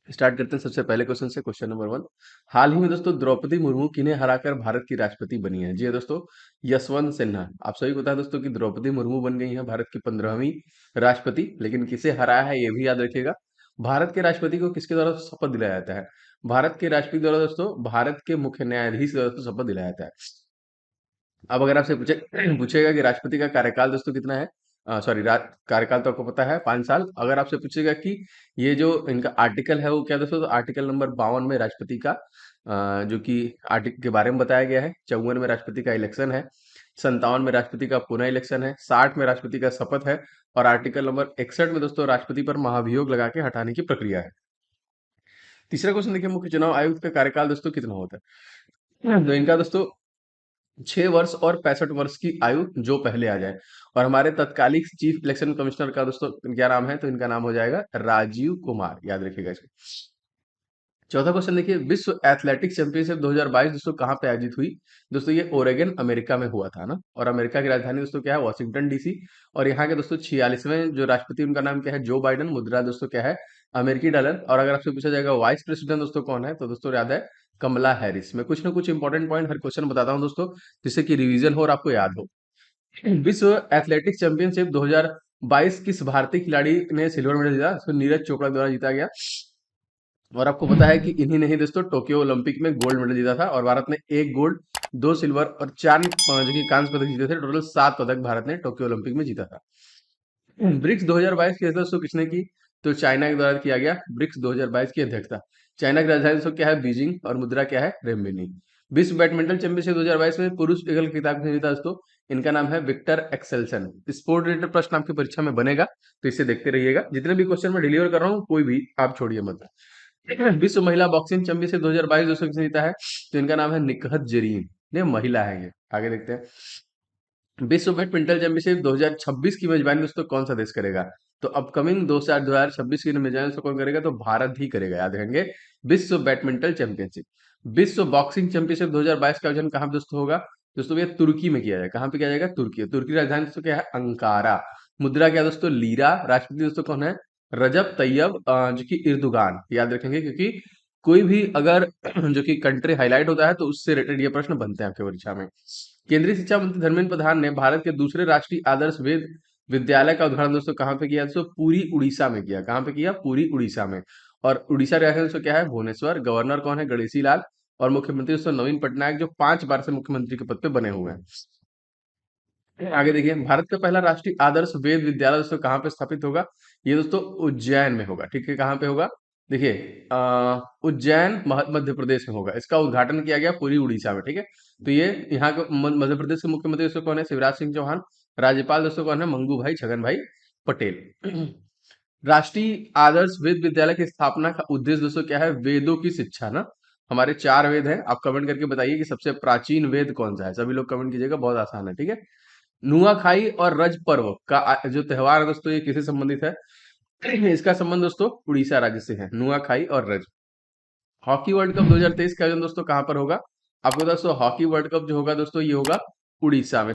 Start करते हैं सबसे पहले क्वेश्चन से। क्वेश्चन नंबर 1, हाल ही में दोस्तों द्रौपदी मुर्मू किन्हें हराकर भारत की राष्ट्रपति बनी है? जी हाँ दोस्तों, यशवंत सिन्हा। आप सभी को पता है दोस्तों कि द्रौपदी मुर्मू बन गई है भारत की 15वीं राष्ट्रपति, लेकिन किसे हराया है ये भी याद रखिएगा। भारत के राष्ट्रपति को किसके द्वारा शपथ दिलाया जाता है? भारत के राष्ट्रपति द्वारा दोस्तों भारत के मुख्य न्यायाधीश द्वारा दोस्तों शपथ दिलाया जाता है। अब अगर आपसे पूछेगा कि राष्ट्रपति का कार्यकाल दोस्तों कितना है, सॉरी, कार्यकाल तो आपको पता है 5 साल। अगर आपसे पूछेगा कि ये जो इनका आर्टिकल है वो क्या दोस्तों, तो आर्टिकल नंबर 52 में राष्ट्रपति का जो कि आर्टिकल के बारे में बताया गया है। 54 में राष्ट्रपति का इलेक्शन है, 57 में राष्ट्रपति का पुनः इलेक्शन है, 60 में राष्ट्रपति का शपथ है, और आर्टिकल नंबर 61 में दोस्तों राष्ट्रपति पर महाभियोग लगा के हटाने की प्रक्रिया है। तीसरा क्वेश्चन देखिए, मुख्य चुनाव आयुक्त का कार्यकाल दोस्तों कितना होता है? तो इनका दोस्तों 6 वर्ष और 65 वर्ष की आयु जो पहले आ जाए। और हमारे तत्कालिक चीफ इलेक्शन कमिश्नर का दोस्तों क्या नाम है? तो इनका नाम हो जाएगा राजीव कुमार, याद रखिएगा इसको। चौथा क्वेश्चन देखिए, विश्व एथलेटिक्स चैंपियनशिप 2022 दोस्तों कहाँ पे आयोजित हुई? दोस्तों ये ओरेगन अमेरिका में हुआ था ना, और अमेरिका की राजधानी दोस्तों क्या है? Washington DC. और यहाँ के दोस्तों 46वें जो राष्ट्रपति, उनका नाम क्या है? जो बाइडन। मुद्रा दोस्तों क्या है? अमेरिकी डॉलर। और अगर आपसे पूछा जाएगा वाइस प्रेसिडेंट दोस्तों कौन है, तो दोस्तों याद है कमला हैरिस। मैं कुछ ना कुछ इंपॉर्टेंट पॉइंट हर क्वेश्चन बताता हूँ दोस्तों, जिससे कि रिवीजन हो और आपको याद हो। विश्व एथलेटिक्स चैंपियनशिप 2022 किस भारतीय खिलाड़ी ने सिल्वर मेडल जीता? तो नीरज चोपड़ा द्वारा जीता गया। और आपको पता है कि इन्हीं ने ही दोस्तों टोक्यो ओलंपिक में गोल्ड मेडल जीता था, और भारत ने 1 गोल्ड, 2 सिल्वर और 4 जो कि कांस्य पदक जीते थे। टोटल 7 पदक भारत ने टोक्यो ओलंपिक में जीता था। ब्रिक्स 2022 की अध्यक्षता दोस्तों किसने की? तो चाइना के द्वारा किया गया ब्रिक्स 2022 की अध्यक्षता। चाइना की राजधानी दोस्तों क्या है? बीजिंग। और मुद्रा क्या है? रेमबिनी। विश्व बैडमिंटन चैंपियनशिप 2022 में पुरुष युगल खिताब किसने जीता दोस्तों? इनका नाम है विक्टर एक्सेल्सन। स्पोर्ट रिलेटेड प्रश्न आपकी परीक्षा में बनेगा, तो इसे देखते रहिएगा। जितने भी क्वेश्चन मैं डिलीवर कर रहा हूँ कोई भी आप छोड़िए मत। विश्व महिला बॉक्सिंग चैंपियनशिप 2022 दोस्तों किसने जीता है? तो इनका नाम है निकहत जरीन। ये महिला है। ये आगे देखते हैं। विश्व बैडमिंटन चैंपियनशिप 2026 की मेजबानी दोस्तों कौन सा देश करेगा? तो अपकमिंग 2026 की मेजबानी दोस्तों कौन करेगा? तो भारत ही करेगा, याद रखेंगे। विश्व बैडमिंटन चैंपियनशिप। विश्व बॉक्सिंग चैंपियनशिप 2022 का आयोजन कहाँ पे दोस्तों होगा? दोस्तों ये तुर्की में किया जाएगा। कहाँ पे किया जाएगा? तुर्की। तुर्की राजधानी दोस्तों क्या है? अंकारा। मुद्रा क्या दोस्तों? लीरा। राष्ट्रपति दोस्तों कौन है? रजब तैयब जो कि इर्दुगान, याद रखेंगे, क्योंकि कोई भी अगर जो कि कंट्री हाईलाइट होता है तो उससे रिलेटेड ये प्रश्न बनते हैं आपके परीक्षा में। केंद्रीय शिक्षा मंत्री धर्मेंद्र प्रधान ने भारत के दूसरे राष्ट्रीय आदर्श वेद विद्यालय का उद्घाटन दोस्तों कहाँ पे किया? दोस्तों पूरी उड़ीसा में किया। कहाँ पे किया? पूरी उड़ीसा में। और उड़ीसा की राजधानी दोस्तों क्या है? भुवनेश्वर। गवर्नर कौन है? गणेशी लाल। और मुख्यमंत्री दोस्तों नवीन पटनायक, जो 5 बार से मुख्यमंत्री के पद पे बने हुए हैं। आगे देखिए, भारत का पहला राष्ट्रीय आदर्श वेद विद्यालय दोस्तों कहाँ पे स्थापित होगा? ये दोस्तों उज्जैन में होगा। ठीक है, कहाँ पे होगा? देखिए, उज्जैन मध्य प्रदेश में होगा। इसका उद्घाटन किया गया पूरी उड़ीसा में। ठीक है, तो ये यहाँ के मध्य प्रदेश के मुख्यमंत्री दोस्तों कौन है? शिवराज सिंह चौहान। राज्यपाल दोस्तों कौन है? मंगू भाई छगन भाई पटेल। राष्ट्रीय आदर्श वेद विद्यालय की स्थापना का उद्देश्य दोस्तों क्या है? वेदों की शिक्षा ना। हमारे 4 वेद हैं। आप कमेंट करके बताइए कि सबसे प्राचीन वेद कौन सा है। सभी लोग कमेंट कीजिएगा, बहुत आसान है। ठीक है। नुआखाई और रज पर्व का जो त्योहार है दोस्तों, ये किससे संबंधित है? इसका संबंध दोस्तों उड़ीसा राज्य से है, नुआखाई और रज। हॉकी वर्ल्ड कप 2023 का आयोजन दोस्तों कहाँ पर होगा? आपको दोस्तों हॉकी वर्ल्ड कप जो होगा दोस्तों, ये होगा उड़ीसा में।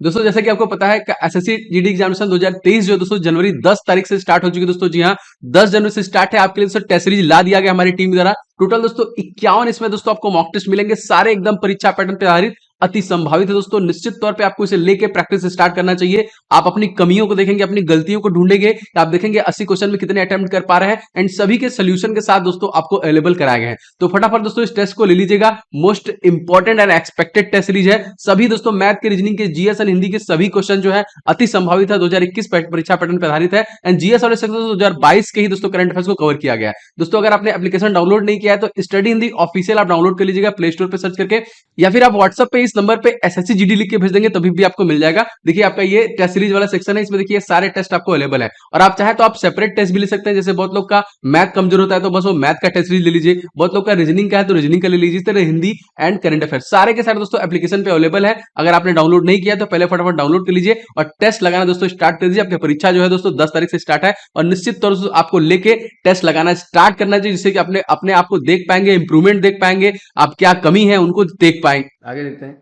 दोस्तों जैसे कि आपको पता है कि एसएससी जीडी एग्जामिनेशन 2023 जो है दोस्तों जनवरी 10 तारीख से स्टार्ट हो चुकी है दोस्तों। जी हाँ, 10 जनवरी से स्टार्ट है। आपके लिए दोस्तों टेस्ट सीरीज ला दिया गया हमारी टीम द्वारा। टोटल दोस्तों 51 इसमें दोस्तों आपको मॉक टेस्ट मिलेंगे, सारे एकदम परीक्षा पैटर्न पे आधारित, अति संभावित है दोस्तों। निश्चित तौर पे आपको इसे लेके प्रैक्टिस स्टार्ट करना चाहिए। आप अपनी कमियों को देखेंगे, अपनी गलतियों को ढूंढेंगे। आप देखेंगे 80 क्वेश्चन में कितने अटेम्प्ट कर पा रहे हैं, एंड सभी के सोल्यूशन के साथ दोस्तों आपको अवेलेबल कराए गए हैं। तो फटाफट दोस्तों इस टेस्ट को ले लीजिएगा। Most important and expected test series है। सभी दोस्तों मैथ के, रीजनिंग के, जीएस एंड हिंदी के सभी क्वेश्चन जो है अति संभावित है, 2021 परीक्षा पैटर्न पर आधारित है। एंड जीएस और 2022 के ही दोस्तों करंट अफेयर्स को कवर किया गया है। दोस्तों अगर आपने एप्लीकेशन डाउनलोड नहीं किया है तो स्टडी हिंदी ऑफिशियल आप डाउनलोड कर लीजिएगा प्ले स्टोर पे सर्च करके, या फिर आप व्हाट्सएप पे इस नंबर पे एसएससी जीडी लिख के भेज देंगे तभी भी आपको मिल जाएगा। देखिए आपका ये टेस्ट सीरीज वाला सेक्शन है, इसमें देखिए सारे टेस्ट आपको अवेलेबल है। और आप चाहे तो आप सेपरेट टेस्ट भी ले सकते हैं। जैसे बहुत लोग का मैथ कमजोर होता है तो बस वो मैथ का टेस्ट सीरीज ले लीजिए, बहुत लोग का रीजनिंग का है तो रीजनिंग का ले लीजिए। इस तरह हिंदी एंड करंट अफेयर सारे के सारे दोस्तों एप्लीकेशन पे अवेलेबल है। अगर आपने डाउनलोड नहीं किया तो पहले फटाफट डाउनलोड कर लीजिए और टेस्ट लगाना दोस्तों स्टार्ट कर दीजिए। आपकी परीक्षा जो है दोस्तों 10 तारीख से स्टार्ट है, और निश्चित तौर से आपको लेके टेस्ट लगाना स्टार्ट करना चाहिए, जिससे कि अपने आप को देख पाएंगे, इंप्रूवमेंट देख पाएंगे, आप क्या कमी है उनको देख पाएंगे। आगे देखते हैं।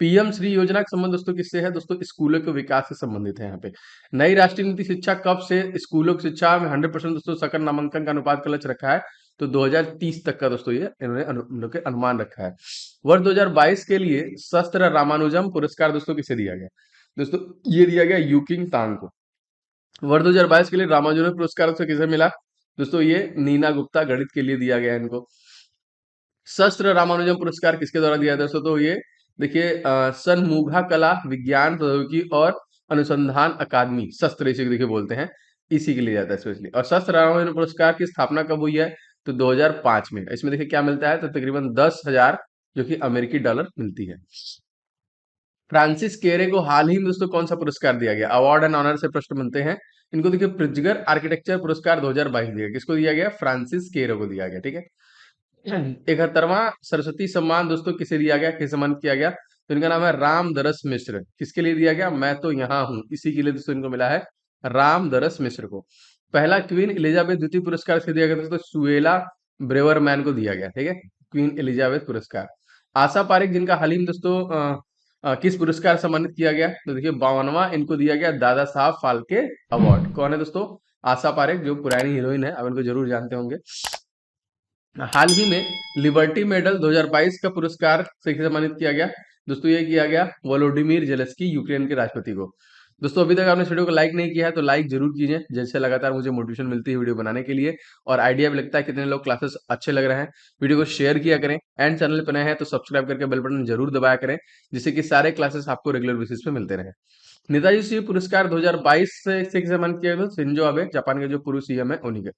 पीएम श्री योजना का संबंध दोस्तों किससे है? दोस्तों स्कूलों के विकास से संबंधित है यहाँ पे। नई राष्ट्रीय नीति शिक्षा कब से स्कूलों की शिक्षा में 100% दोस्तों सकल नामांकन का अनुपात का लक्ष्य रखा है? तो 2030 तक का दोस्तों ये इन्होंने उन लोग के अनुमान रखा है। वर्ष 2022 के लिए शस्त्र रामानुजम पुरस्कार दोस्तों किसे दिया गया? दोस्तों ये दिया गया यूकिंग तांग को। वर्ष 2022 के लिए रामानुजम पुरस्कार से किसे मिला? दोस्तों ये नीना गुप्ता गणित के लिए दिया गया इनको। शस्त्र रामानुजम पुरस्कार किसके द्वारा दिया था दोस्तों? तो ये देखिए सनमुगा कला विज्ञान प्रौद्योगिकी और अनुसंधान अकादमी, शस्त्र इसे देखिए बोलते हैं, इसी के लिए जाता है स्पेशली। और शस्त्र रामानुजम पुरस्कार की स्थापना कब हुई है? तो 2005 में। इसमें देखिए क्या मिलता है? तो तकरीबन 10,000 जो कि अमेरिकी डॉलर मिलती है। फ्रांसिस केरे को हाल ही में दोस्तों कौन सा पुरस्कार दिया गया? अवार्ड एंड ऑनर से प्रश्न बनते हैं। इनको देखिए प्रिट्जगर आर्किटेक्चर पुरस्कार 2022 दिया गया। किसको दिया गया? फ्रांसिस केरे को दिया गया। ठीक है। 71वां सरस्वती सम्मान दोस्तों किसे दिया गया, किसे सम्मानित किया गया? तो इनका नाम है राम दरस मिश्र। किसके लिए दिया गया? मैं तो यहाँ हूँ, इसी के लिए दोस्तों इनको मिला है राम दरस मिश्र को। पहला क्वीन एलिजाबेथ द्वितीय पुरस्कार किसे दिया गया दोस्तों? सुएला ब्रेवरमैन को दिया गया। ठीक है, क्वीन एलिजाबेथ पुरस्कार। आशा पारेख जिनका हाल ही में दोस्तों किस पुरस्कार से सम्मानित किया गया? तो देखिए 52वां इनको दिया गया दादा साहब फाल्के अवार्ड। कौन है दोस्तों? आशा पारेख, जो पुरानी हीरोइन है, आप इनको जरूर जानते होंगे। हाल ही में लिबर्टी मेडल 2022 का पुरस्कार से सम्मानित किया गया दोस्तों, ये किया गया वोलोडिमिर जेलेस्की, यूक्रेन के राष्ट्रपति को। दोस्तों अभी तक आपने इस वीडियो को लाइक नहीं किया है तो लाइक जरूर कीजिए, जैसे लगातार मुझे मोटिवेशन मिलती है वीडियो बनाने के लिए, और आइडिया भी लगता है कितने लोग क्लासेस अच्छे लग रहे हैं। वीडियो को शेयर किया करें, एंड चैनल पर नए हैं तो सब्सक्राइब करके बेल बटन जरूर दबाया करें, जिससे कि सारे क्लासेस आपको रेगुलर बेसिस पे मिलते रहे। नेताजी शिव पुरस्कार 2022 से सम्मानित किया गया शिंजो आबे, जापान के जो पूर्व सीएम है उन्हीं के।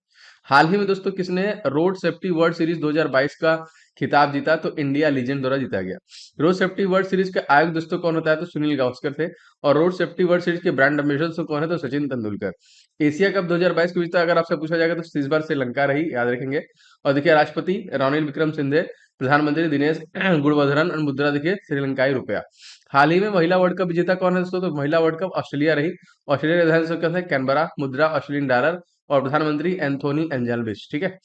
हाल ही में दोस्तों किसने रोड सेफ्टी वर्ल्ड सीरीज 2022 का खिताब जीता? तो इंडिया लीजेंड द्वारा जीता गया। रोड सेफ्टी वर्ल्ड सीरीज के आयोजक दोस्तों कौन होता है? तो सुनील गावस्कर थे। और रोड सेफ्टी वर्ल्ड सीरीज के ब्रांड एम्बेसडर तो कौन है? तो सचिन तेंदुलकर। एशिया कप 2022 के विजेता अगर आपसे पूछा जाएगा तो इस बार श्रीलंका रही, याद रखेंगे। और देखिए राष्ट्रपति रानिल विक्रम सिंघे, प्रधानमंत्री दिनेश गुणवर्धन, और मुद्रा देखिए श्रीलंकाई रुपया। हाल ही में महिला वर्ल्ड कप विजेता कौन है दोस्तों? तो महिला वर्ल्ड कप ऑस्ट्रेलिया रही। ऑस्ट्रेलिया के राजधानी कौन है? कैनबरा, मुद्रा ऑस्ट्रेलियन डॉलर, और प्रधानमंत्री एंथोनी एंजेल्बिस। ठीक है।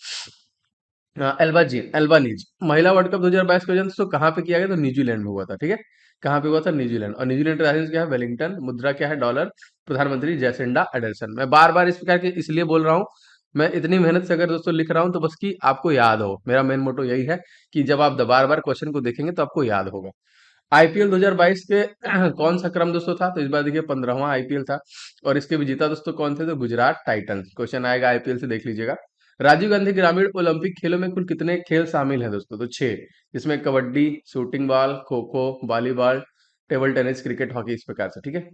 एल्बानीज। महिला वर्ल्ड कप 2022 का आयोजन दोस्तों कहाँ पे किया गया? तो न्यूजीलैंड में हुआ था। ठीक है, कहाँ पे हुआ था? न्यूजीलैंड। और न्यूजीलैंड की राजधानी क्या है? वेलिंगटन। मुद्रा क्या है? डॉलर। प्रधानमंत्री जैसिंडा अडर्सन। मैं बार बार इस प्रकार के इसलिए बोल रहा हूँ, मैं इतनी मेहनत से अगर दोस्तों लिख रहा हूँ तो बस कि आपको याद हो। मेरा मेन मोटो यही है कि जब आप बार बार क्वेश्चन को देखेंगे तो आपको याद होगा। आईपीएल 2022 के कौन सा क्रम दोस्तों था? तो इस बार देखिए 15वां आईपीएल था। और इसके विजेता दोस्तों कौन थे? तो गुजरात टाइटंस। क्वेश्चन आएगा आईपीएल से, देख लीजिएगा। राजीव गांधी ग्रामीण ओलंपिक खेलों में कुल कितने खेल शामिल हैं दोस्तों? तो 6। जिसमें kabaddi, shooting ball, kho kho, volleyball, table tennis, cricket, hockey, इस प्रकार से। ठीक है।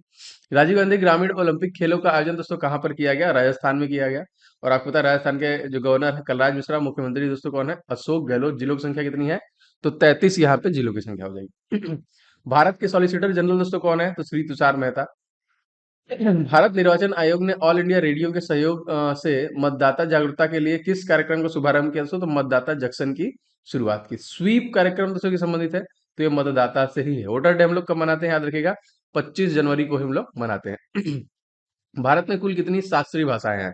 राजीव गांधी ग्रामीण ओलंपिक खेलों का आयोजन दोस्तों कहाँ पर किया गया? राजस्थान में किया गया। और आपको पता है राजस्थान के जो गवर्नर है कलराज मिश्रा, मुख्यमंत्री दोस्तों कौन है? अशोक गहलोत। जिलों की संख्या कितनी है? तो 33 यहाँ पे जिलों की संख्या हो जाएगी। भारत के सॉलिसिटर जनरल दोस्तों कौन है? तो श्री तुषार मेहता। भारत निर्वाचन आयोग ने ऑल इंडिया रेडियो के सहयोग से मतदाता जागरूकता के लिए किस कार्यक्रम का शुभारंभ किया दोस्तों? तो मतदाता जंक्शन की शुरुआत की। स्वीप कार्यक्रम दोस्तों की संबंधित है, तो ये मतदाता से ही है। वोटर डे हम लोग कब मनाते हैं? याद रखिएगा 25 जनवरी को हम लोग मनाते हैं। भारत में कुल कितनी शास्त्रीय भाषाएं हैं?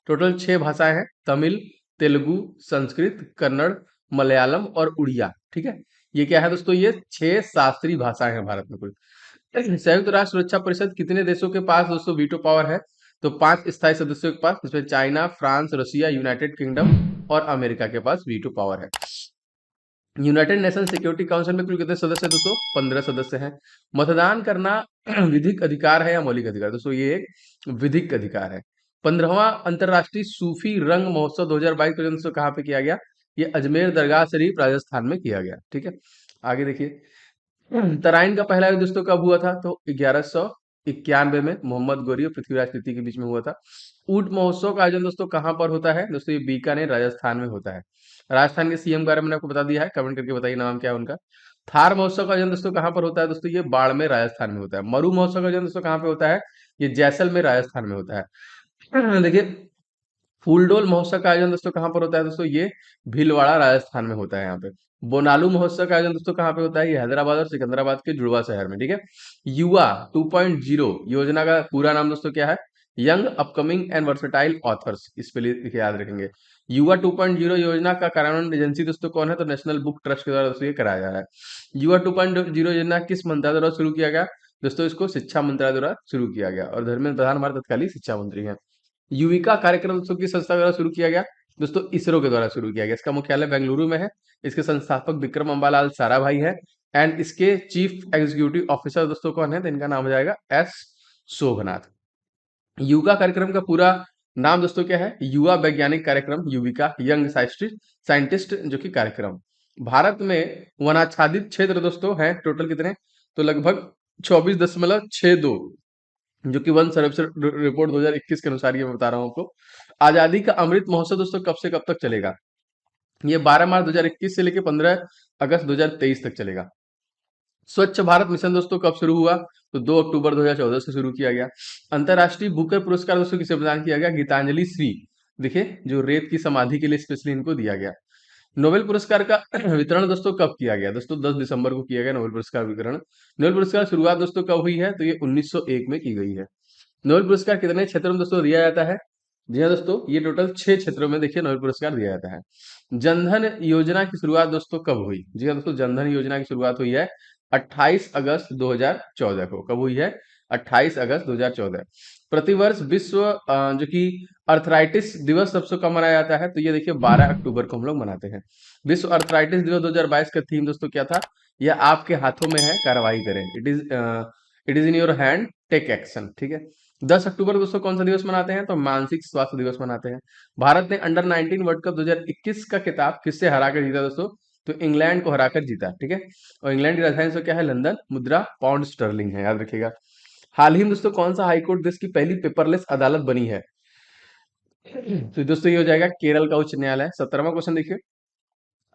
टोटल 6 भाषाएं हैं। तमिल, तेलुगु, संस्कृत, कन्नड़, मलयालम और उड़िया। ठीक है, ये क्या है दोस्तों? ये 6 शास्त्रीय भाषाएं हैं भारत में कुल। संयुक्त राष्ट्र सुरक्षा परिषद कितने देशों के पास दोस्तों वीटो पावर है? तो 5 स्थायी सदस्यों के पास, जिसमें China, France, Russia, United kingdom और अमेरिका के पास वीटो पावर है। यूनाइटेड नेशन सिक्योरिटी काउंसिल में कुल कितने सदस्य हैं दोस्तों? 15 सदस्य हैं। मतदान करना विधिक अधिकार है या मौलिक अधिकार? दोस्तों ये एक विधिक अधिकार है। 15वां अंतरराष्ट्रीय सूफी रंग महोत्सव 2022 का दोस्तों कहाँ पे किया गया? ये अजमेर दरगाह शरीफ राजस्थान में किया गया। ठीक है, आगे देखिए। तराइन का पहला युद्ध दोस्तों कब हुआ था? तो 1191 में मोहम्मद गौरी और पृथ्वीराज तृतीय के बीच में हुआ था। ऊंट महोत्सव का आयोजन दोस्तों कहाँ पर होता है? दोस्तों ये बीकानेर राजस्थान में होता है। राजस्थान के सीएम के बारे में मैंने आपको बता दिया है, कमेंट करके बताइए नाम क्या है उनका। थार महोत्सव का आयोजन दोस्तों कहाँ पर होता है? दोस्तों ये बाड़मेर राजस्थान में होता है। मरु महोत्सव का आयोजन दोस्तों कहाँ पे होता है? ये जैसलमेर राजस्थान में होता है। देखिए फूलडोल महोत्सव का आयोजन दोस्तों कहाँ पर होता है? दोस्तों ये भीलवाड़ा राजस्थान में होता है। यहाँ पे बोनालू महोत्सव का आयोजन दोस्तों कहाँ पे होता है? ये हैदराबाद और सिकंदराबाद के जुड़वा शहर में। ठीक है। युवा 2.0 योजना का पूरा नाम दोस्तों क्या है? Young upcoming and versatile authors, इस पे याद रखेंगे। युवा 2.0 योजना का कार्यान्वयन एजेंसी दोस्तों कौन है? तो नेशनल बुक ट्रस्ट के द्वारा दोस्तों ये कराया जा रहा है। युवा 2.0 योजना किस मंत्रालय द्वारा शुरू किया गया? दोस्तों इसको शिक्षा मंत्रालय द्वारा शुरू किया गया और धर्मेंद्र प्रधान हमारे तत्कालीन शिक्षा मंत्री हैं। युविका कार्यक्रम दोस्तों किस संस्था द्वारा शुरू किया गया? दोस्तों इसरो के द्वारा शुरू किया गया। इसका मुख्यालय बेंगलुरु में है। इसके संस्थापक विक्रम अम्बालाल साराभाई है एंड इसके चीफ एग्जीक्यूटिव ऑफिसर दोस्तों कौन है? तो इनका नाम हो जाएगा एस शोभनाथ। युविका कार्यक्रम का पूरा नाम दोस्तों क्या है? युवा वैज्ञानिक कार्यक्रम युविका, यंग साइंटिस्ट जो कि कार्यक्रम। भारत में वनाच्छादित क्षेत्र दोस्तों हैं टोटल कितने? तो लगभग 24.62, जो कि वन सर्वेक्षण रिपोर्ट 2021 के अनुसार ये मैं बता रहा हूँ आपको। आजादी का अमृत महोत्सव दोस्तों कब से कब तक चलेगा? ये 12 मार्च 2021 से लेकर 15 अगस्त 2023 तक चलेगा। स्वच्छ भारत मिशन दोस्तों कब शुरू हुआ? तो 2 अक्टूबर 2014 से शुरू किया गया। अंतरराष्ट्रीय बुकर पुरस्कार दोस्तों किसे प्रदान किया गया? गीतांजलि श्री, देखिए जो रेत की समाधि के लिए स्पेशली इनको दिया गया। नोबेल पुरस्कार का वितरण दोस्तों कब किया गया? दोस्तों 10 दिसंबर को किया गया नोबेल पुरस्कार वितरण। नोबेल पुरस्कार शुरुआत दोस्तों कब हुई है? तो ये 1901 में की गई है। नोबेल पुरस्कार कितने क्षेत्रों में दोस्तों दिया जाता है? जी हाँ दोस्तों, ये टोटल 6 क्षेत्रों में देखिए नोबेल पुरस्कार दिया जाता है। जनधन योजना की शुरुआत दोस्तों कब हुई? जी हाँ दोस्तों, जनधन योजना की शुरुआत हुई है 28 अगस्त 2014 को। कब हुई है? 28 अगस्त 2014। प्रतिवर्ष विश्व जो कि अर्थराइटिस दिवस सबसे कब मनाया जाता है? तो ये देखिए 12 अक्टूबर को हम लोग मनाते हैं। विश्व अर्थराइटिस दिवस 2022 का थीम दोस्तों क्या था? यह आपके हाथों में है, कार्रवाई करें। It is in your hand, take action. ठीक है। 10 अक्टूबर को दोस्तों कौन सा दिवस मनाते हैं? तो मानसिक स्वास्थ्य दिवस मनाते हैं। भारत ने अंडर 19 वर्ल्ड कप 2021 का खिताब किससे हराकर जीता दोस्तों? तो इंग्लैंड को हराकर जीता। ठीक है। और इंग्लैंड की राजधानी दोस्तों क्या है? लंदन। मुद्रा पाउंड स्टर्लिंग है, याद रखिएगा। हाल ही में दोस्तों कौन सा हाईकोर्ट देश की पहली पेपरलेस अदालत बनी है? तो दोस्तों ये हो जाएगा केरल का उच्च न्यायालय। 17वां क्वेश्चन देखिए।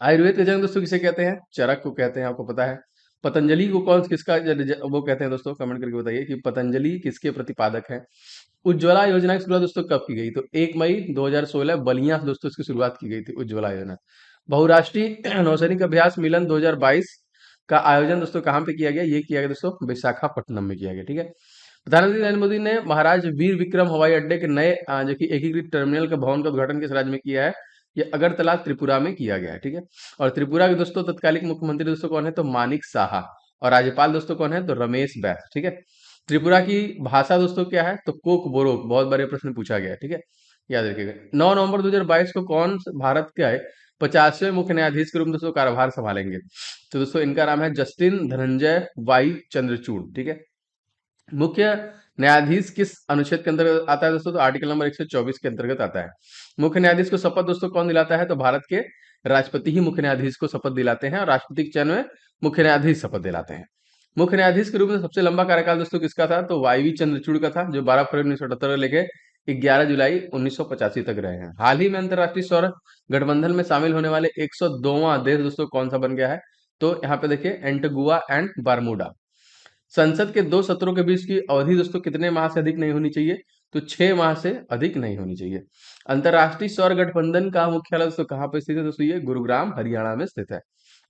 आयुर्वेद का जनक दोस्तों किसे कहते हैं? चरक को कहते हैं, आपको पता है। पतंजलि को कौन किसका वो कहते हैं दोस्तों? कमेंट करके बताइए कि पतंजलि किसके प्रतिपादक है। उज्ज्वला योजना की शुरुआत दोस्तों कब की गई? तो 1 मई 2016 बलिया से दोस्तों इसकी शुरुआत की गई थी, उज्ज्वला योजना। बहुराष्ट्रीय नौसैनिक अभ्यास मिलन 2022 का आयोजन दोस्तों कहाँ पे किया गया? ये किया गया दोस्तों विशाखापट्टनम में किया गया। ठीक है। प्रधानमंत्री नरेंद्र मोदी ने महाराज वीर विक्रम हवाई अड्डे के नए जो कि एकीकृत टर्मिनल का भवन का उद्घाटन किस राज्य में किया है? ये अगरतला त्रिपुरा में किया गया है। ठीक है। और त्रिपुरा के दोस्तों तत्कालीन मुख्यमंत्री दोस्तों कौन है? तो मानिक साहा। और राज्यपाल दोस्तों कौन है? तो रमेश बैस। ठीक है। त्रिपुरा की भाषा दोस्तों क्या है? तो कोक बोरोक। बहुत बड़े प्रश्न पूछा गया है। ठीक है, याद रखिएगा। 9 नवंबर 2022 को कौन भारत के 50वें मुख्य न्यायाधीश के रूप में दोस्तों कार्यभार संभालेंगे? तो दोस्तों इनका नाम है जस्टिन धनंजय वाई चंद्रचूड़। ठीक है। मुख्य न्यायाधीश किस अनुच्छेद के अंतर्गत आता है दोस्तों? तो आर्टिकल नंबर 124 के अंतर्गत आता है। मुख्य न्यायाधीश को शपथ दोस्तों कौन दिलाता है? तो भारत के राष्ट्रपति ही मुख्य न्यायाधीश को शपथ दिलाते हैं और राष्ट्रपति के चयन में मुख्य न्यायाधीश शपथ दिलाते हैं। मुख्य न्यायाधीश के रूप में सबसे लंबा कार्यकाल दोस्तों किसका था? तो वाईवी चंद्रचूड़ का था, जो 12 फरवरी 1978 लेके 11 जुलाई 1985 तक रहे हैं। हाल ही में अंतरराष्ट्रीय सौर गठबंधन में शामिल होने वाले 102वां देश दोस्तों कौन सा बन गया है? तो यहाँ पे देखिए एंटीगुआ एंड बारमूडा। संसद के 2 सत्रों के बीच की अवधि दोस्तों कितने माह से अधिक नहीं होनी चाहिए? तो 6 माह से अधिक नहीं होनी चाहिए। अंतरराष्ट्रीय सौर गठबंधन का मुख्यालय दोस्तों कहाँ पर स्थित है? दोस्तों ये गुरुग्राम हरियाणा में स्थित है।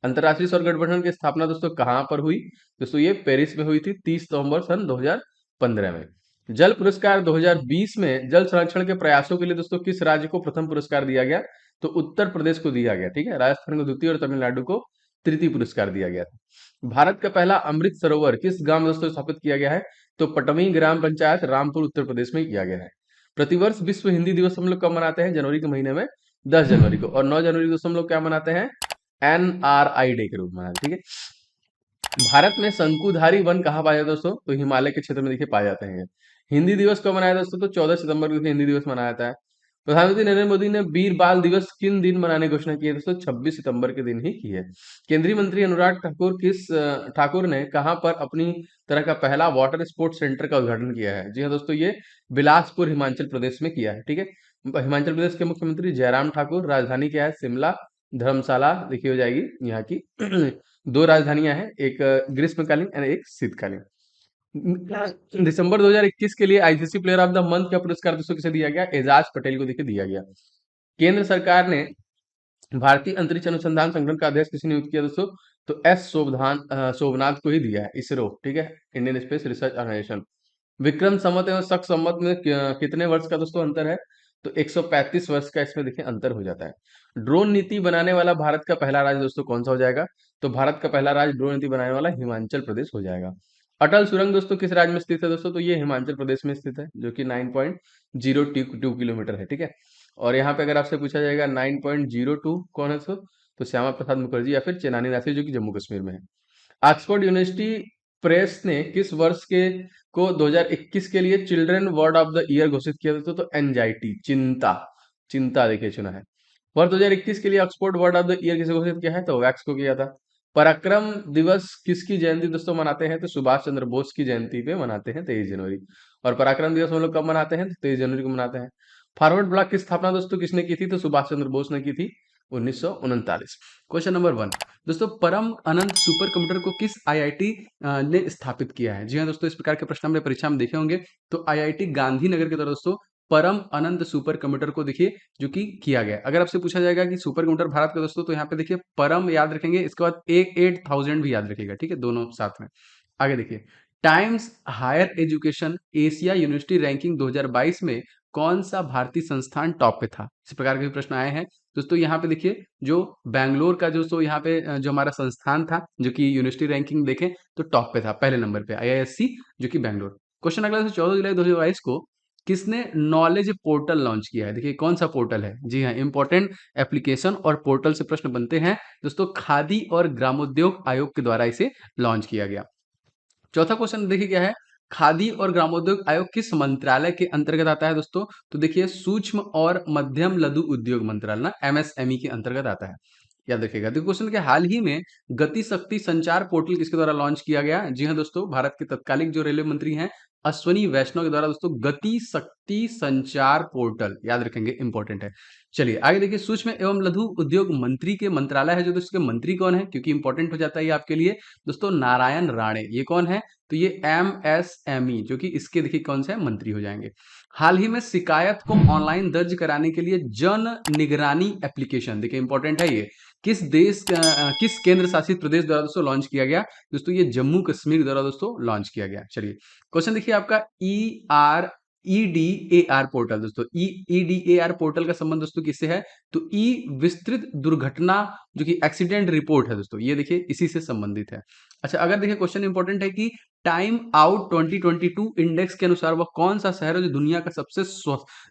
अंतरराष्ट्रीय सौर गठबंधन की स्थापना दोस्तों कहाँ पर हुई? दोस्तों ये पेरिस में हुई थी 30 नवंबर सन 2015 में। जल पुरस्कार 2020 में जल संरक्षण के प्रयासों के लिए दोस्तों किस राज्य को प्रथम पुरस्कार दिया गया? तो उत्तर प्रदेश को दिया गया। ठीक है। राजस्थान को द्वितीय और तमिलनाडु को तृतीय पुरस्कार दिया गया था। भारत का पहला अमृत सरोवर किस गांव में दोस्तों स्थापित किया गया है? तो पटमी ग्राम पंचायत रामपुर उत्तर प्रदेश में किया गया है। प्रतिवर्ष विश्व हिंदी दिवस हम लोग कब मनाते हैं? जनवरी के महीने में 10 जनवरी को। और 9 जनवरी को हम लोग क्या मनाते हैं? NRI डे के रूप में मनाते हैं। ठीक है। भारत में शंकुधारी वन कहाँ पाया जाता है दोस्तों? तो हिमालय के क्षेत्र में देखिए पाए जाते हैं। हिंदी दिवस कब मनाया जाता है दोस्तों? तो 14 सितंबर को हिंदी दिवस मनाया जाता है। प्रधानमंत्री नरेंद्र मोदी ने वीर बाल दिवस किन दिन मनाने की घोषणा की है दोस्तों? 26 सितंबर के दिन ही की है। केंद्रीय मंत्री अनुराग ठाकुर ने कहां पर अपनी तरह का पहला वाटर स्पोर्ट्स सेंटर का उद्घाटन किया है? जी हाँ दोस्तों, ये बिलासपुर हिमाचल प्रदेश में किया है। ठीक है। हिमाचल प्रदेश के मुख्यमंत्री जयराम ठाकुर। राजधानी क्या है? शिमला। धर्मशाला देखिए हो जाएगी यहाँ की। दो राजधानियां हैं, एक ग्रीष्मकालीन और एक शीतकालीन। दिसंबर 2021 के लिए ICC player of the month का पुरस्कार दोस्तों किसे दिया गया? एजाज पटेल को देखिए दिया गया। केंद्र सरकार ने भारतीय अंतरिक्ष अनुसंधान संगठन का अध्यक्ष किसे नियुक्त किया दोस्तों? तो शोभनाथ को ही दिया है, इसरो। ठीक है। Indian space research organisation. Vikram Samvat एवं शक संवत में कितने वर्ष का दोस्तों अंतर है? तो 135 वर्ष का इसमें देखिए अंतर हो जाता है। ड्रोन नीति बनाने वाला भारत का पहला राज्य दोस्तों कौन सा हो जाएगा? तो भारत का पहला राज्य ड्रोन नीति बनाने वाला हिमाचल प्रदेश हो जाएगा। अटल सुरंग दोस्तों किस राज्य में स्थित है दोस्तों? तो ये हिमाचल प्रदेश में स्थित है, जो कि 9.02 किलोमीटर है, ठीक है। और यहाँ पे अगर आपसे पूछा जाएगा 9.02 कौन है तो श्यामा प्रसाद मुखर्जी या फिर चेनानी नासरी, जो कि जम्मू कश्मीर में है। ऑक्सफोर्ड यूनिवर्सिटी प्रेस ने किस वर्ष के को 2021 के लिए children word of the year घोषित किया था? तो एंजाइटी, चिंता, चिंता देखिए चुना है। वर्ष 2021 के लिए Oxford word of the year किसे घोषित किया है? तो वैक्स को किया था। पराक्रम दिवस किसकी जयंती दोस्तों मनाते हैं? तो सुभाष चंद्र बोस की जयंती पे मनाते हैं 23 जनवरी। और पराक्रम दिवस हम लोग कब मनाते हैं? तो 23 जनवरी को मनाते हैं। फॉरवर्ड ब्लॉक की स्थापना दोस्तों किसने की थी? तो सुभाष चंद्र बोस ने की थी 1939। क्वेश्चन नंबर 1 दोस्तों, परम अनंत सुपर कंप्यूटर को किस आईआईटी ने स्थापित किया है? जी हाँ दोस्तों, इस प्रकार के प्रश्न हमने परीक्षा में देखे होंगे। तो आईआईटी गांधीनगर के द्वारा दोस्तों परम अनंत सुपर कंप्यूटर को देखिए जो कि किया गया। अगर आपसे पूछा जाएगा कि सुपर कंप्यूटर भारत का दोस्तों, तो यहाँ पे देखिए परम याद रखेंगे, इसके बाद 8000 भी याद रखिएगा, ठीक है, दोनों साथ में। आगे देखिए, Times higher education Asia university ranking 2022 में कौन सा भारतीय संस्थान टॉप पे था? इस प्रकार के भी प्रश्न आए हैं दोस्तों। यहाँ पे देखिए जो बैंगलोर का जो यहाँ पे जो हमारा संस्थान था, जो कि यूनिवर्सिटी रैंकिंग देखें तो टॉप पे था, पहले नंबर पे आईआईएससी, जो कि बैंगलोर। क्वेश्चन अगला, 14 जुलाई 2022 को किसने नॉलेज पोर्टल लॉन्च किया है? देखिए कौन सा पोर्टल है? जी हाँ, इंपॉर्टेंट एप्लीकेशन और पोर्टल से प्रश्न बनते हैं दोस्तों। खादी और ग्रामोद्योग आयोग के द्वारा इसे लॉन्च किया गया। चौथा क्वेश्चन देखिए क्या है, खादी और ग्रामोद्योग आयोग किस मंत्रालय के अंतर्गत आता है दोस्तों? तो देखिए सूक्ष्म और मध्यम लघु उद्योग मंत्रालय ना, एमएसएमई के अंतर्गत आता है, याद रखिएगा। देखिए क्वेश्चन के हाल ही में गति शक्ति संचार पोर्टल किसके द्वारा लॉन्च किया गया? जी हाँ दोस्तों, भारत के तत्कालीन जो रेलवे मंत्री हैं अश्वनी वैष्णव के द्वारा दोस्तों गति शक्ति संचार पोर्टल, याद रखेंगे, इंपॉर्टेंट है। चलिए आगे देखिए, सूक्ष्म एवं लघु उद्योग मंत्री के मंत्रालय है जो दोस्तों, इसके मंत्री कौन है? क्योंकि इंपॉर्टेंट हो जाता है ये आपके लिए दोस्तों, नारायण राणे। ये कौन है? तो ये एमएसएमई, जो कि इसके देखिए कौन से मंत्री हो जाएंगे। हाल ही में शिकायत को ऑनलाइन दर्ज कराने के लिए जन निगरानी एप्लीकेशन, देखिए इंपॉर्टेंट है ये, किस केंद्र शासित प्रदेश द्वारा दोस्तों लॉन्च किया गया? दोस्तों ये जम्मू कश्मीर द्वारा दोस्तों लॉन्च किया गया। चलिए क्वेश्चन देखिए आपका, ईडीएआर पोर्टल दोस्तों, ईडीएआर पोर्टल का संबंध दोस्तों किससे है? तो ई विस्तृत दुर्घटना, जो कि एक्सीडेंट रिपोर्ट है दोस्तों, ये देखिए इसी से संबंधित है। अच्छा अगर देखिए क्वेश्चन इंपॉर्टेंट है कि टाइम आउट 2022 इंडेक्स के अनुसार वह कौन सा शहर है जो दुनिया का सबसे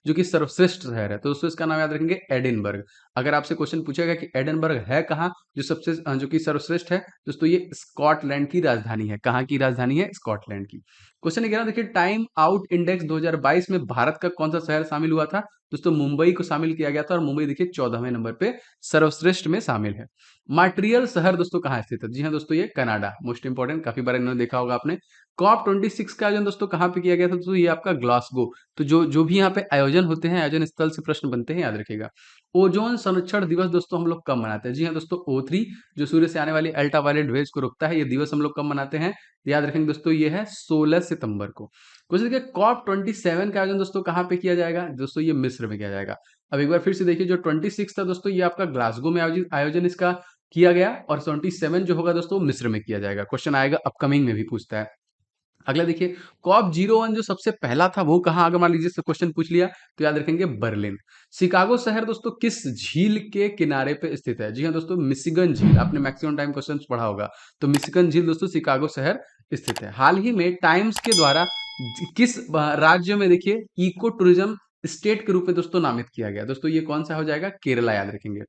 जो कि सर्वश्रेष्ठ शहर है? तो दोस्तों इसका नाम याद रखेंगे, एडिनबर्ग। अगर आपसे क्वेश्चन पूछेगा कि एडिनबर्ग है कहाँ, जो सबसे जो कि सर्वश्रेष्ठ है दोस्तों, ये स्कॉटलैंड की राजधानी है। कहाँ की राजधानी है? स्कॉटलैंड की। क्वेश्चन 11 देखिए, टाइम आउट इंडेक्स 2022 में भारत का कौन सा शहर शामिल हुआ था? दोस्तों मुंबई को शामिल किया गया था, और मुंबई देखिए 14वें नंबर पे सर्वश्रेष्ठ में शामिल है। मॉन्ट्रियल शहर दोस्तों कहाँ स्थित है? जी हाँ दोस्तों, ये कनाडा, मोस्ट इंपोर्टेंट, काफी बार इन्होंने देखा होगा आपने। कॉप 26 का आयोजन दोस्तों कहाँ पे किया गया था? दोस्तों ये आपका ग्लासगो। तो जो जो भी यहाँ पे आयोजन होते हैं, आयोजन स्थल से प्रश्न बनते हैं, याद रखिएगा। ओजोन संरक्षण दिवस दोस्तों हम लोग कब मनाते हैं? जी हाँ दोस्तों, O3, जो सूर्य से आने वाली अल्ट्रावायलेट रेज को रोकता है, ये दिवस हम लोग कब मनाते हैं? याद रखेंगे दोस्तों, ये है 16 सितंबर को। क्वेश्चन देखिए, कॉप 27 का आयोजन दोस्तों कहाँ पे किया जाएगा? दोस्तों ये मिस्र में किया जाएगा। अब एक बार फिर से देखिए, जो 26 था दोस्तों, ये आपका ग्लासगो में आयोजित आयोजन इसका किया गया, और 27 जो होगा दोस्तों मिस्र में किया जाएगा। क्वेश्चन आएगा अपकमिंग में भी पूछता है। अगला देखिए, कॉप 01 जो सबसे पहला था वो कहाँ, अगर मान लीजिए क्वेश्चन पूछ लिया तो याद रखेंगे, बर्लिन। शिकागो शहर दोस्तों किस झील के किनारे पे स्थित है? जी हाँ दोस्तों, मिशिगन झील, आपने मैक्सिमम टाइम क्वेश्चन पढ़ा होगा, तो मिशिगन झील दोस्तों शिकागो शहर स्थित है। हाल ही में टाइम्स के द्वारा किस राज्य में देखिए इको टूरिज्म स्टेट के रूप में दोस्तों नामित किया गया? दोस्तों ये कौन सा हो जाएगा? केरला, याद रखेंगे।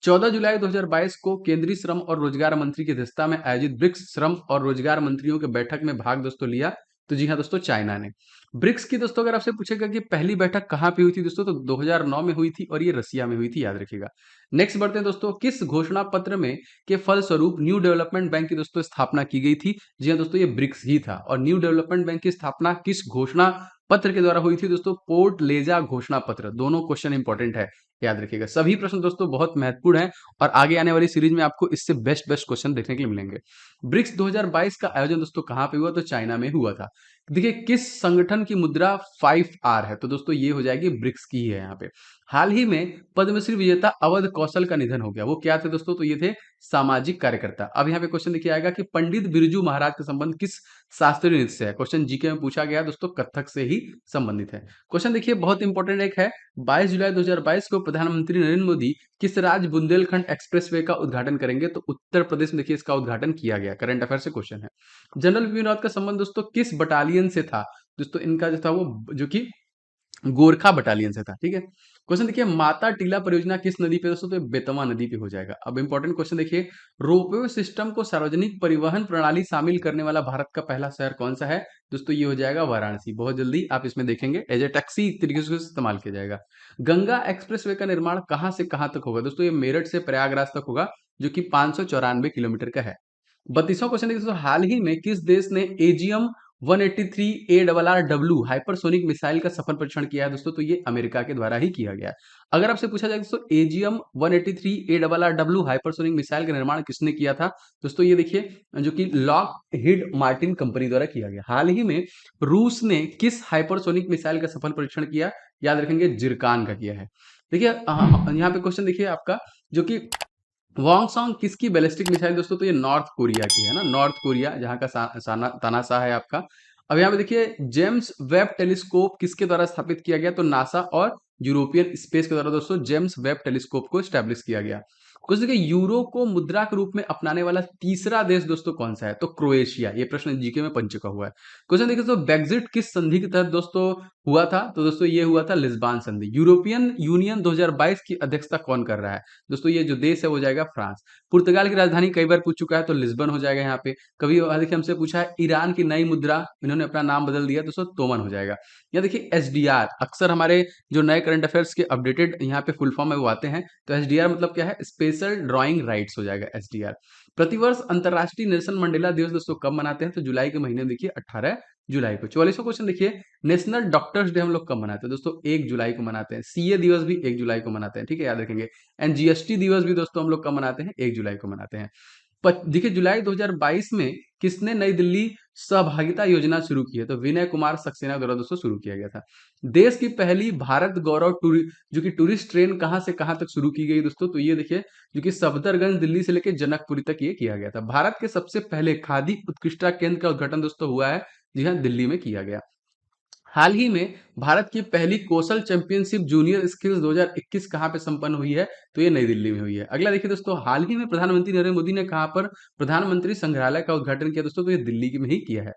14 जुलाई 2022 को केंद्रीय श्रम और रोजगार मंत्री की अध्यक्षता में आयोजित ब्रिक्स श्रम और रोजगार मंत्रियों के बैठक में भाग दोस्तों लिया, तो जी हाँ दोस्तों, चाइना ने। ब्रिक्स की दोस्तों अगर आपसे पूछेगा कि पहली बैठक कहाँ पे हुई थी दोस्तों, तो 2009 में हुई थी, और ये रसिया में हुई थी, याद रखिएगा। नेक्स्ट बढ़ते हैं दोस्तों, किस घोषणा पत्र में के फलस्वरूप न्यू डेवलपमेंट बैंक की दोस्तों स्थापना की गई थी? जी हाँ दोस्तों, ये ब्रिक्स ही था। और न्यू डेवलपमेंट बैंक की स्थापना किस घोषणा पत्र के द्वारा हुई थी दोस्तों? पोर्ट लेजा घोषणा पत्र। दोनों क्वेश्चन इंपॉर्टेंट है, याद रखिएगा। सभी प्रश्न दोस्तों बहुत महत्वपूर्ण है, और आगे आने वाली सीरीज में आपको इससे बेस्ट बेस्ट क्वेश्चन देखने के लिए मिलेंगे। ब्रिक्स 2022 का आयोजन दोस्तों कहाँ पे हुआ? तो चाइना में हुआ था। देखिए किस संगठन की मुद्रा 5R है? तो दोस्तों ये हो जाएगी ब्रिक्स की ही है यहाँ पे। हाल ही में पद्मश्री विजेता अवध कौशल का निधन हो गया, वो क्या थे दोस्तों? तो ये थे सामाजिक कार्यकर्ता। अब यहाँ पे क्वेश्चन देखिए आएगा कि पंडित बिरजू महाराज का संबंध किस शास्त्रीय नृत्य से है। क्वेश्चन जीके में पूछा गया दोस्तों, कथक से ही संबंधित है। क्वेश्चन देखिए बहुत इंपॉर्टेंट एक है, 22 जुलाई 2022 को प्रधानमंत्री नरेंद्र मोदी किस राज्य बुंदेलखंड एक्सप्रेसवे का उद्घाटन करेंगे? तो उत्तर प्रदेश में देखिए इसका उद्घाटन किया गया। करंट अफेयर से क्वेश्चन है। जनरल बिपिन रावत का संबंध दोस्तों किस बटालियन से था? दोस्तों इनका जो था वो जो कि गोरखा बटालियन से था। ठीक है। क्वेश्चन देखिए, माता टीला परियोजना किस नदी पे दोस्तों? तो ये बेतवा नदी पे हो जाएगा। अब इंपॉर्टेंट क्वेश्चन देखिए, रोपवे सिस्टम को सार्वजनिक परिवहन प्रणाली शामिल करने वाला भारत का पहला शहर कौन सा है? दोस्तों ये हो जाएगा वाराणसी। बहुत जल्दी आप इसमें देखेंगे एज ए टैक्सी तरीके से इस्तेमाल किया जाएगा। गंगा एक्सप्रेसवे का निर्माण कहां से कहां तक होगा? दोस्तों ये मेरठ से प्रयागराज तक होगा, जो कि 594 किलोमीटर का है। 32वां क्वेश्चन देखिए दोस्तों, हाल ही में किस देश ने एजीएम 183 ARRW हाइपरसोनिक मिसाइल का सफल परीक्षण किया है? दोस्तों तो ये अमेरिका के द्वारा ही किया गया है। अगर आपसे पूछा जाए दोस्तों, एजीएम 183 ARRW हाइपरसोनिक मिसाइल का निर्माण किसने किया था? दोस्तों ये देखिए, जो कि लॉकहीड मार्टिन कंपनी द्वारा किया गया। हाल ही में रूस ने किस हाइपरसोनिक मिसाइल का सफल परीक्षण किया? याद रखेंगे, जिरकान का किया है। देखिए यहाँ पे क्वेश्चन देखिए आपका, जो कि वॉन्गसॉन्ग किसकी बैलिस्टिक मिसाइल? दोस्तों तो ये नॉर्थ कोरिया की है ना, नॉर्थ कोरिया जहां का तानाशाह है आपका। अब यहाँ पे देखिए, जेम्स वेब टेलीस्कोप किसके द्वारा स्थापित किया गया? तो नासा और यूरोपियन स्पेस के द्वारा दोस्तों जेम्स वेब टेलीस्कोप को स्टैब्लिश किया गया। कुछ देखिए, यूरो को मुद्रा के रूप में अपनाने वाला तीसरा देश दोस्तों कौन सा है? तो क्रोएशिया। ये प्रश्न जीके में बन चुका हुआ है। क्वेश्चन देखिए दोस्तों, ब्रेग्जिट किस संधि के तहत दोस्तों हुआ था? तो दोस्तों ये हुआ था लिस्बन संधि। यूरोपियन यूनियन 2022 की अध्यक्षता कौन कर रहा है? दोस्तों ये जो देश है वो जाएगा फ्रांस। पुर्तगाल की राजधानी कई बार पूछ चुका है, तो लिस्बन हो जाएगा यहाँ पे। कभी देखिए हमसे पूछा है, ईरान की नई मुद्रा, इन्होंने अपना नाम बदल दिया, दोस्तों तोमन हो जाएगा। यहाँ देखिए एसडीआर, अक्सर हमारे जो नए करंट अफेयर्स के अपडेटेड यहाँ पे फुल फॉर्म में वो आते हैं, तो एसडीआर मतलब क्या है? स्पेशल ड्राइंग राइट्स हो जाएगा एसडीआर। प्रतिवर्ष अंतरराष्ट्रीय नेल्सन मंडेला दिवस दोस्तों कब मनाते हैं? तो जुलाई के महीने में देखिए 18 जुलाई को। 44वां क्वेश्चन देखिए, नेशनल डॉक्टर्स डे हम लोग कब मनाते हैं? दोस्तों 1 जुलाई को मनाते हैं। सीए दिवस भी 1 जुलाई को मनाते हैं। ठीक है, याद रखेंगे। एंड जीएसटी दिवस भी दोस्तों हम लोग कब मनाते हैं? 1 जुलाई को मनाते हैं। देखिए जुलाई 2022 में किसने नई दिल्ली सहभागिता योजना शुरू की है? तो विनय कुमार सक्सेना द्वारा दोस्तों शुरू किया गया था। देश की पहली भारत गौरव जो कि टूरिस्ट ट्रेन कहां से कहां तक शुरू की गई दोस्तों? तो ये देखिए, जो कि सफदरगंज दिल्ली से लेकर जनकपुरी तक ये किया गया था। भारत के सबसे पहले खादी उत्कृष्टता केंद्र का उद्घाटन दोस्तों हुआ है, जी हाँ, दिल्ली में किया गया। हाल ही में भारत की पहली कौशल चैंपियनशिप जूनियर स्किल्स 2021 कहां पे संपन्न हुई है? तो ये नई दिल्ली में हुई है। अगला देखिए दोस्तों, हाल ही में प्रधानमंत्री नरेंद्र मोदी ने कहां पर प्रधानमंत्री संग्रहालय का उद्घाटन किया? दोस्तों तो ये दिल्ली में ही किया है।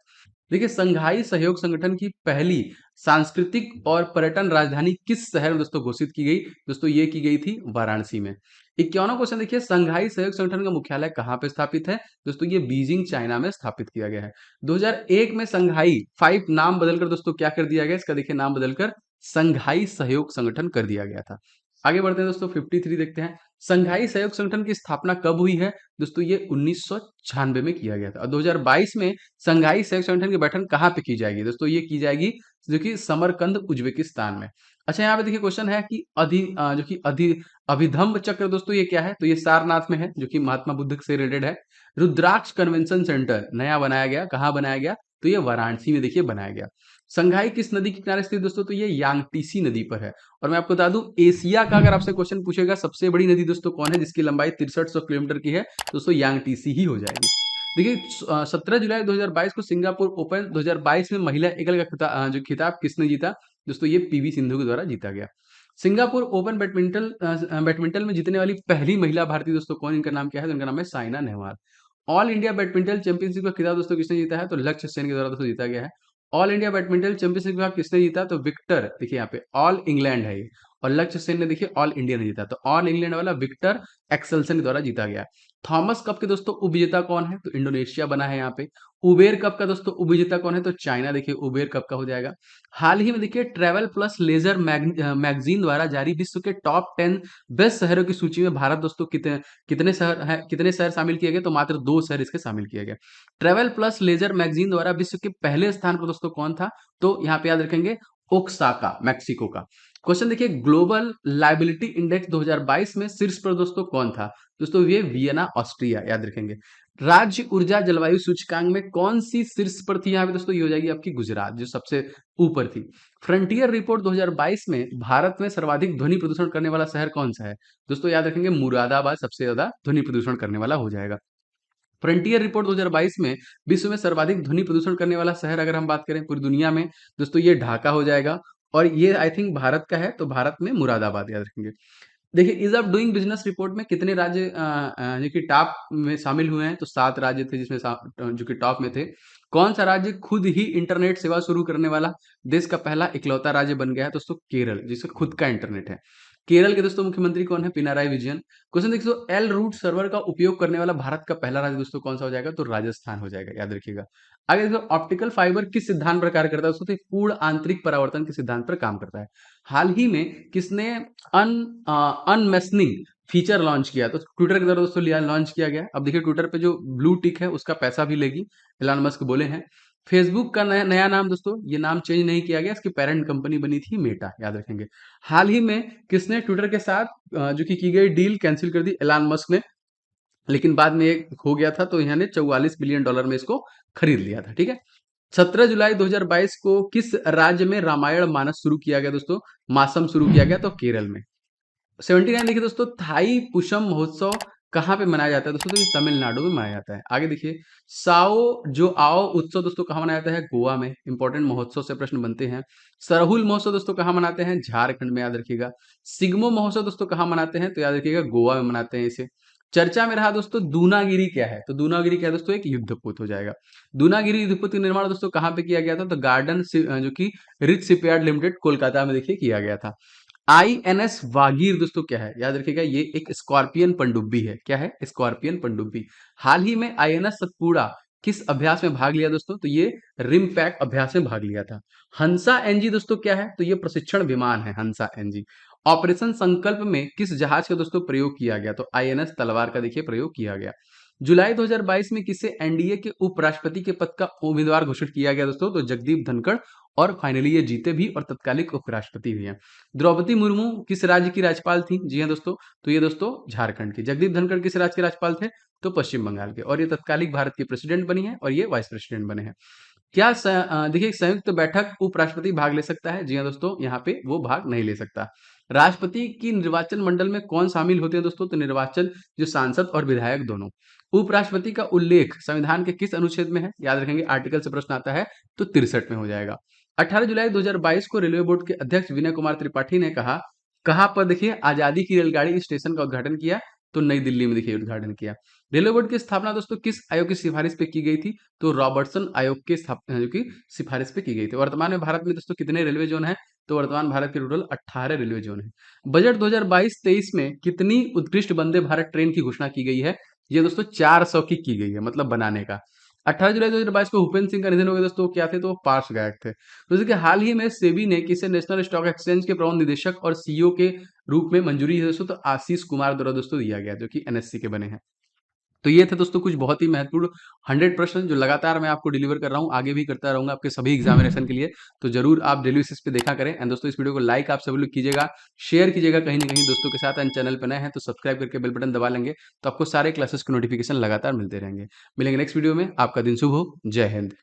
देखिए, संघाई सहयोग संगठन की पहली सांस्कृतिक और पर्यटन राजधानी किस शहर में दोस्तों घोषित की गई? दोस्तों ये की गई थी वाराणसी में। 51वां क्वेश्चन देखिए, संघाई सहयोग संगठन का मुख्यालय कहां पे स्थापित है? दोस्तों ये बीजिंग चाइना में स्थापित किया गया है। 2001 में संघाई 5 नाम बदलकर दोस्तों क्या कर दिया गया? इसका देखिए नाम बदलकर संघाई सहयोग संगठन कर दिया गया था। आगे बढ़ते हैं दोस्तों, 53 देखते हैं, संघाई सहयोग संगठन की स्थापना कब हुई है? दोस्तों ये 1996 में किया गया था। और 2022 में संघाई सहयोग संगठन की बैठक कहाँ पे की जाएगी? दोस्तों ये की जाएगी जो कि समरकंद उज्बेकिस्तान में। अच्छा यहाँ पे देखिए क्वेश्चन है कि जो कि अभिधम्म चक्र दोस्तों ये क्या है? तो ये सारनाथ में है, जो कि महात्मा बुद्ध से रिलेटेड है। रुद्राक्ष कन्वेंशन सेंटर नया बनाया गया, कहाँ बनाया गया? तो ये वाराणसी में देखिए बनाया गया। संघाई किस नदी के किनारे स्थित दोस्तों? तो ये यांगटीसी नदी पर है। और मैं आपको बता दूं, एशिया का अगर आपसे क्वेश्चन पूछेगा सबसे बड़ी नदी दोस्तों कौन है जिसकी लंबाई 6300 किलोमीटर की है? दोस्तों यांगटीसी ही हो जाएगी। देखिए 17 जुलाई 2022 को सिंगापुर ओपन 2022 में महिला एकल का जो खिताब किसने जीता? दोस्तों ये पीवी सिंधु के द्वारा जीता गया। सिंगापुर ओपन बैडमिंटन में जीतने वाली पहली महिला भारतीय दोस्तों कौन? इनका नाम क्या है? तो इनका नाम है Saina Nehwal. All India badminton championship का खिताब दोस्तों किसने जीता है? तो लक्ष्य सेन के द्वारा दोस्तों जीता गया है। ऑल इंडिया बैडमिंटन चैंपियनशिप का किसने जीता? तो विक्टर, देखिए यहाँ पे ऑल इंग्लैंड है ये, और लक्ष्य सेन ने देखिए ऑल इंडिया ने जीता, तो ऑल इंग्लैंड वाला विक्टर एक्सेल्सन के द्वारा जीता गया। थॉमस कप के दोस्तों उपविजेता कौन है? तो इंडोनेशिया बना है यहाँ पे। उबेर कप का दोस्तों उपविजेता कौन है? तो चाइना, देखिए उबेर कप का हो जाएगा। हाल ही में देखिए ट्रेवल प्लस लेजर मैगजीन द्वारा जारी विश्व के टॉप 10 बेस्ट शहरों की सूची में भारत दोस्तों कितने शहर शामिल किए गए? तो मात्र 2 शहर इसके शामिल किए गए। ट्रेवल प्लस लेजर मैगजीन द्वारा विश्व के पहले स्थान पर दोस्तों कौन था? तो यहाँ पे याद रखेंगे ओक्साका, मैक्सिको का। क्वेश्चन देखिए, ग्लोबल लाइबिलिटी इंडेक्स 2022 में शीर्ष पर दोस्तों कौन था? दोस्तों ये वियना ऑस्ट्रिया, याद रखेंगे। राज्य ऊर्जा जलवायु सूचकांक में कौन सी शीर्ष पर थी? यहाँ पे दोस्तों ये हो जाएगी आपकी गुजरात, जो सबसे ऊपर थी। फ्रंटियर रिपोर्ट 2022 में भारत में सर्वाधिक ध्वनि प्रदूषण करने वाला शहर कौन सा है? दोस्तों याद रखेंगे मुरादाबाद सबसे ज्यादा ध्वनि प्रदूषण करने वाला हो जाएगा। फ्रंटियर रिपोर्ट 2022 में विश्व में सर्वाधिक ध्वनि प्रदूषण करने वाला शहर अगर हम बात करें पूरी दुनिया में दोस्तों, ये ढाका हो जाएगा। और ये आई थिंक भारत का है, तो भारत में मुरादाबाद, याद रखेंगे। देखिए, ease of doing business report में कितने राज्य जो कि टॉप में शामिल हुए हैं, तो 7 राज्य थे जिसमें जो कि टॉप में थे। कौन सा राज्य खुद ही इंटरनेट सेवा शुरू करने वाला देश का पहला इकलौता राज्य बन गया है दोस्तों? केरल, जिसका खुद का इंटरनेट है। केरल के दोस्तों मुख्यमंत्री कौन है? पिनाराई विजयन। क्वेश्चन देखिए, एल रूट सर्वर का उपयोग करने वाला भारत का पहला राज्य दोस्तों कौन सा हो जाएगा? तो राजस्थान हो जाएगा, याद रखिएगा। आगे देखो, ऑप्टिकल फाइबर किस सिद्धांत पर कार्य करता है दोस्तों? तो पूर्ण आंतरिक परावर्तन के सिद्धांत पर काम करता है। हाल ही में किसने अन अनमेस्निंग फीचर लॉन्च किया? तो ट्विटर के द्वारा दोस्तों लॉन्च किया गया। अब देखिए, ट्विटर पे जो ब्लू टिक है उसका पैसा भी लेगी, एलन मस्क बोले हैं। फेसबुक का नया नया नाम दोस्तों, ये नाम चेंज नहीं किया गया, इसकी पेरेंट कंपनी बनी थी मेटा, याद रखेंगे। हाल ही में किसने ट्विटर के साथ जो कि की गई डील कैंसिल कर दी? एलन मस्क ने। लेकिन बाद में एक हो गया था, तो इन्होंने $44 बिलियन में इसको खरीद लिया था, ठीक है। 17 जुलाई 2022 को किस राज्य में रामायण मानस शुरू किया गया दोस्तों? मासम शुरू किया गया, तो केरल में। 79 देखिए दोस्तों, थाई पुषम महोत्सव कहाँ पे मनाया जाता है दोस्तों? तो ये तमिलनाडु में मनाया जाता है। आगे देखिए, साओ जो आओ उत्सव दोस्तों कहाँ मनाया जाता है? गोवा में। इंपॉर्टेंट महोत्सव से प्रश्न बनते हैं। सरहुल महोत्सव दोस्तों कहाँ मनाते हैं? झारखंड में, याद रखिएगा। सिग्मो महोत्सव दोस्तों कहाँ मनाते हैं? तो याद रखिएगा, गोवा में मनाते हैं इसे। चर्चा में रहा दोस्तों, दूनागिरी क्या है? तो दूनागिरी क्या है दोस्तों? एक युद्धपोत हो जाएगा। दूनागिरी युद्धपोत का निर्माण दोस्तों कहाँ पे किया गया था? तो गार्डन जो कि रिच शिपयार्ड लिमिटेड कोलकाता में देखिए किया गया था। आईएनएस वागीर दोस्तों क्या है? याद रखिएगा, ये एक स्कॉर्पियन पनडुब्बी है। क्या है? स्कॉर्पियन पनडुब्बी। हाल ही में आईएनएस सतपुड़ा किस अभ्यास में भाग लिया दोस्तों? तो ये रिम पैक अभ्यास में भाग लिया था। हंसा एनजी दोस्तों क्या है? तो ये प्रशिक्षण विमान है, हंसा एनजी। ऑपरेशन संकल्प में किस जहाज का दोस्तों प्रयोग किया गया? तो आईएनएस तलवार का देखिए प्रयोग किया गया। जुलाई 2022 में किसे एनडीए के उपराष्ट्रपति के पद का उम्मीदवार घोषित किया गया दोस्तों? तो जगदीप धनखड़। और फाइनली ये जीते भी और तत्कालिक उपराष्ट्रपति भी हैं। द्रौपदी मुर्मू किस राज्य की राज्यपाल थी? जी हाँ दोस्तों, तो ये दोस्तों झारखंड की। जगदीप धनखड़ किस राज्य के राज्यपाल थे? तो पश्चिम बंगाल के। और ये तत्कालिक भारत की प्रेसिडेंट बनी है और ये वाइस प्रेसिडेंट बने हैं। क्या देखिए, संयुक्त बैठक उपराष्ट्रपति भाग ले सकता है? जी हाँ दोस्तों, यहाँ पे वो भाग नहीं ले सकता। राष्ट्रपति की निर्वाचन मंडल में कौन शामिल होते हैं दोस्तों? तो निर्वाचन जो सांसद और विधायक दोनों। उपराष्ट्रपति का उल्लेख संविधान के किस अनुच्छेद में है? याद रखेंगे, आर्टिकल से प्रश्न आता है, तो 63 में हो जाएगा। 18 जुलाई 2022 को रेलवे बोर्ड के अध्यक्ष विनय कुमार त्रिपाठी ने कहा, कहाँ पर देखिए आजादी की रेलगाड़ी स्टेशन का उद्घाटन किया? तो नई दिल्ली में देखिए उद्घाटन किया। रेलवे बोर्ड की स्थापना दोस्तों किस आयोग की सिफारिश पे की गई थी? तो रॉबर्टसन आयोग के स्थापना जो कि सिफारिश पे की गई थी। वर्तमान में भारत में दोस्तों कितने रेलवे जोन है? तो वर्तमान भारत के टोटल 18 रेलवे जोन है। बजट 2022-23 में कितनी उत्कृष्ट वंदे भारत ट्रेन की घोषणा की गई है? ये दोस्तों 400 की गई है, मतलब बनाने का। 18 जुलाई 2022 को भूपेंद्र सिंह का निधन हो गया दोस्तों, क्या थे? तो वो पार्श्व गायक थे। तो जैसे कि हाल ही में सेबी ने किसे नेशनल स्टॉक एक्सचेंज के प्रबंध निदेशक और सीईओ के रूप में मंजूरी है दोस्तों? तो आशीष कुमार द्वारा दोस्तों दिया गया, जो कि एनएससी के बने हैं। तो ये थे दोस्तों कुछ बहुत ही महत्वपूर्ण 100 प्रश्न जो लगातार मैं आपको डिलीवर कर रहा हूँ, आगे भी करता रहूंगा आपके सभी एग्जामिनेशन के लिए। तो जरूर आप डेली बेसिस पे देखा करें। एंड दोस्तों, इस वीडियो को लाइक आप सभी लोग कीजिएगा, शेयर कीजिएगा कहीं ना कहीं दोस्तों के साथ। एंड चैनल पर नए हैं तो सब्सक्राइब करके बेल बटन दबा लेंगे, तो आपको सारे क्लासेस के नोटिफिकेशन लगातार मिलते रहेंगे। मिलेंगे नेक्स्ट वीडियो में। आपका दिन शुभ हो। जय हिंद।